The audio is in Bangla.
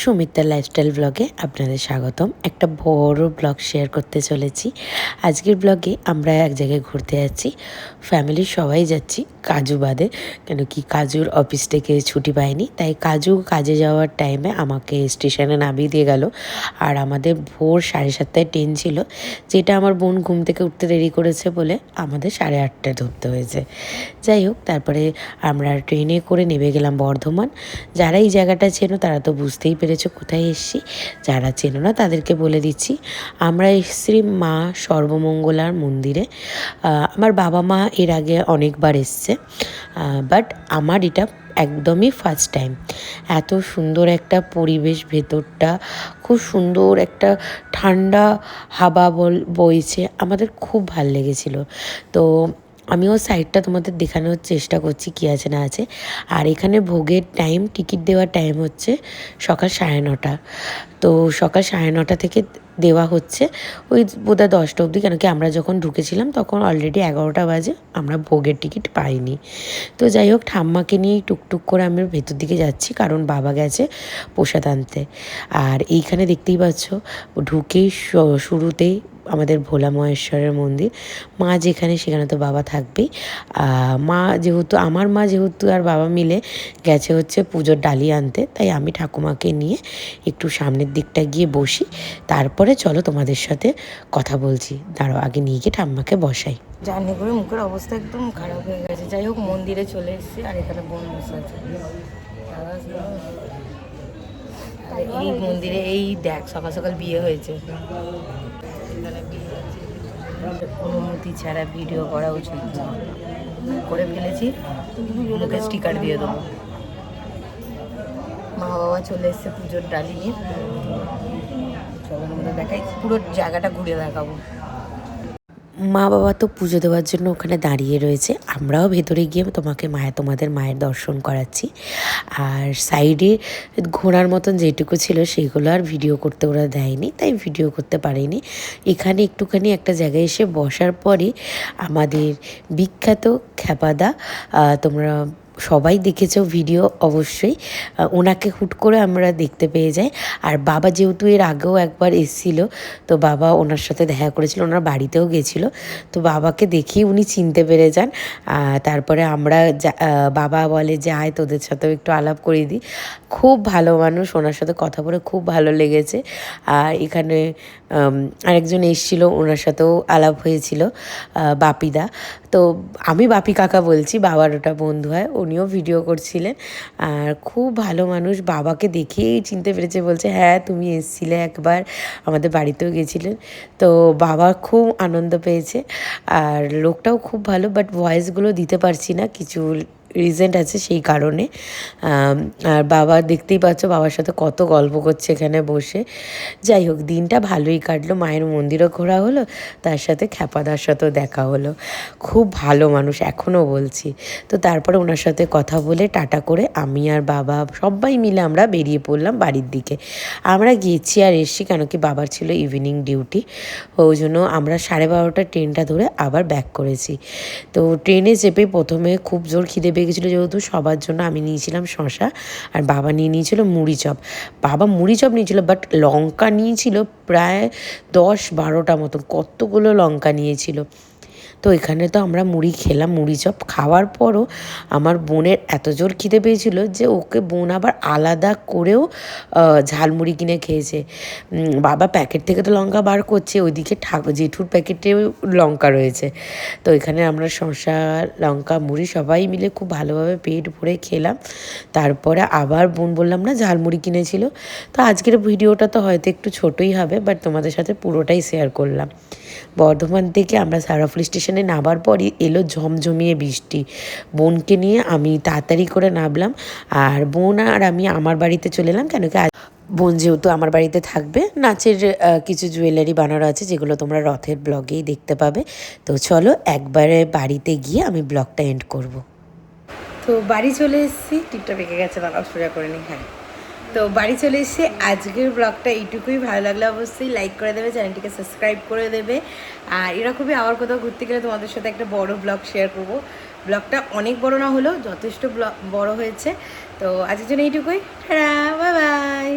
সুমিত্রা লাইফস্টাইল ব্লগে আপনাদের স্বাগতম। একটা বড় ব্লগ শেয়ার করতে চলেছি। আজকের ব্লগে আমরা এক জায়গায় ঘুরতে যাচ্ছি, ফ্যামিলির সবাই যাচ্ছি, কাজু বাদে। কেন কি কাজুর অফিস থেকে ছুটি পায়নি, তাই কাজু কাজে যাওয়ার টাইমে আমাকে স্টেশনে নামিয়ে দিয়ে গেল। আর আমাদের ভোর 7:30টায় ট্রেন ছিল, যেটা আমার বোন ঘুম থেকে উঠতে দেরি করেছে বলে আমাদের 8:30টায় ধরতে হয়েছে। যাই হোক, তারপরে আমরা ট্রেনে করে নেমে গেলাম বর্ধমান। যারা এই জায়গাটা চেনো তারা তো বুঝতেই পেরেছো কোথায় এসেছি, যারা চেনো না তাদেরকে বলে দিচ্ছি। আমরা এসেছি মা সর্বমঙ্গলার মন্দিরে। আমার বাবা মা এর আগে অনেকবার এসছে, বাট আমার এটা একদমই ফার্স্ট টাইম। এত সুন্দর একটা পরিবেশ, ভেতরটা খুব সুন্দর, একটা ঠান্ডা হাওয়া বইছে, আমাদের খুব ভাল লেগেছিল। তো আমিও সাইডটা তোমাদের দেখানোর চেষ্টা করছি কী আছে না আছে। আর এখানে ভোগের টাইম, টিকিট দেওয়ার টাইম হচ্ছে সকাল 9:30। তো সকাল 9:30 থেকে দেওয়া হচ্ছে ওই বোধহয় 10টা অবধি। কেন কি আমরা যখন ঢুকেছিলাম তখন অলরেডি 11টা বাজে, আমরা ভোগের টিকিট পাইনি। তো যাই হোক, ঠাম্মাকে নিয়ে টুকটুক করে আমি ভেতর দিকে যাচ্ছি, কারণ বাবা গেছে প্রসাদ আনতে। আর এইখানে দেখতেই পাচ্ছ, ঢুকেই শুরুতেই আমাদের ভোলা মহেশ্বরের মন্দির। মা যেখানে সেখানে তো বাবা থাকবেই। মা যেহেতু, আমার মা যেহেতু আর বাবা মিলে গেছে হচ্ছে পুজোর ডালি আনতে, তাই আমি ঠাকুমাকে নিয়ে একটু সামনের দিকটা গিয়ে বসি। তারপরে চলো তোমাদের সাথে কথা বলছি। দাঁড়াও, আগে নিয়ে গিয়ে ঠাম্মাকে বসাই। জার্নি করে মুখের অবস্থা একদম খারাপ হয়ে গেছে। যাই হোক, মন্দিরে চলে এসেছি, আর এখানে বোন বসে আছে। এই মন্দিরে এই দেখ সকাল সকাল বিয়ে হয়েছে। অনুমতি ছাড়া ভিডিও করা উচিত না, করে ফেলেছি, লোকে স্টিকার দিয়ে দেবো। মা বাবা চলে এসছে পুজোর ডালি নিয়ে। চলো আমাদের দেখাই, পুরো জায়গাটা ঘুরে দেখাবো। মা বাবা তো পুজো দেওয়ার জন্য ওখানে দাঁড়িয়ে রয়েছে, আমরাও ভেতরে গিয়ে তোমাদের মায়ের দর্শন করাচ্ছি। আর সাইডে ঘোরার মতন যেটুকু ছিল সেগুলো আর ভিডিও করতে ওরা দেয়নি, তাই ভিডিও করতে পারিনি। এখানে একটুখানি একটা জায়গায় এসে বসার পরে আমাদের বিখ্যাত খ্যাপাদা, তোমরা সবাই দেখেছো ভিডিও অবশ্যই, ওনাকে হুট করে আমরা দেখতে পেয়ে যাই। আর বাবা যেহেতু এর আগেও একবার এসেছিল, তো বাবা ওনার সাথে দেখা করেছিল, ওনার বাড়িতেও গেছিলো। তো বাবাকে দেখেই উনি চিনতে পেরে যান। তারপরে আমরা বাবা বলে যে আয় তোদের সাথেও একটু আলাপ করিয়ে দিই। খুব ভালো মানুষ, ওনার সাথে কথা বলে খুব ভালো লেগেছে। আর এখানে আরেকজন এসেছিলো, ওনার সাথেও আলাপ হয়েছিল, বাপিদা। তো আমি বাপি কাকা বলছি, বাবার ওটা বন্ধু হয়, উনিও ভিডিও করছিলেন। আর খুব ভালো মানুষ, বাবাকে দেখেই চিনতে পেরেছে, বলছে হ্যাঁ তুমি এসেছিলে একবার, আমাদের বাড়িতেও গেছিলেন। তো বাবা খুব আনন্দ পেয়েছে। আর লোকটাও খুব ভালো, বাট ভয়েসগুলো দিতে পারছি না, কিছু রিজেন্ট আছে সেই কারণে। আর বাবা দেখতেই পাচ্ছ, বাবার সাথে কত গল্প করছে এখানে বসে। যাই হোক, দিনটা ভালোই কাটলো, মায়ের মন্দিরও ঘোরা হলো, তার সাথে খ্যাপাদার সাথেও দেখা হলো। খুব ভালো মানুষ, এখনও বলছি। তো তারপরে ওনার সাথে কথা বলে টাটা করে আমি আর বাবা সবাই মিলে আমরা বেরিয়ে পড়লাম বাড়ির দিকে। আমরা গিয়েছি আর এসছি, কেন কি বাবার ছিল ইভিনিং ডিউটি, ওই জন্য আমরা 12:30 ট্রেনটা ধরে আবার ব্যাক করেছি। তো ট্রেনে চেপেই প্রথমে খুব জোর খিদে পেয়ে গেছিলো, যেহেতু সবার জন্য আমি নিয়েছিলাম শশা, আর বাবা নিয়েছিল মুড়ি চপ। বাবা মুড়ি চপ নিয়েছিল, বাট লঙ্কা নিয়েছিল প্রায় 10-12টা মতো, কতগুলো লঙ্কা নিয়েছিল। তো এখানে তো আমরা মুড়ি খেলাম, মুড়ি চপ খাওয়ার পরও আমার বোনের এত জোর খিদে পেয়েছিল যে ওকে বোন আবার আলাদা করেও ঝালমুড়ি কিনে খেয়েছে। বাবা প্যাকেট থেকে তো লঙ্কা বার করছে, ওইদিকে জেঠুর প্যাকেটেও লঙ্কা রয়েছে। তো এখানে আমরা শসা, লঙ্কা, মুড়ি সবাই মিলে খুব ভালোভাবে পেট ভরে খেলাম। তারপরে আবার বোন বললাম না ঝালমুড়ি কিনেছিল। তো আজকের ভিডিওটা তো হয়তো একটু ছোটোই হবে, বাট তোমাদের সাথে পুরোটাই শেয়ার করলাম। বর্ধমান থেকে আমরা সারাফুলি স্টেশনে নামার পরই এলো ঝমঝমিয়ে বৃষ্টি। বোনকে নিয়ে আমি তাড়াতাড়ি করে নামলাম, আর বোন আর আমি আমার বাড়িতে চলে এলাম। কেন কি বোন যেহেতু আমার বাড়িতে থাকবে, নাচের কিছু জুয়েলারি বানানো আছে, যেগুলো তোমরা রথের ব্লগেই দেখতে পাবে। তো চলো একবারে বাড়িতে গিয়ে আমি ব্লগটা এন্ড করব। তো বাড়ি চলে এসেছি, টিপটা পেকে গেছে, বাবা সোজা করে নি। হ্যাঁ, তো বাড়ি চলে এসে আজকের ব্লগটা এইটুকুই। ভালো লাগলে অবশ্যই লাইক করে দেবে, চ্যানেলটিকে সাবস্ক্রাইব করে দেবে। আর এরকমই আবার কোথাও ঘুরতে গেলে তোমাদের সাথে একটা বড় ব্লগ শেয়ার করব। ব্লগটা অনেক বড় না হলেও যথেষ্ট বড় হয়েছে। তো আজকের জন্য এইটুকুই। Tata, bye bye.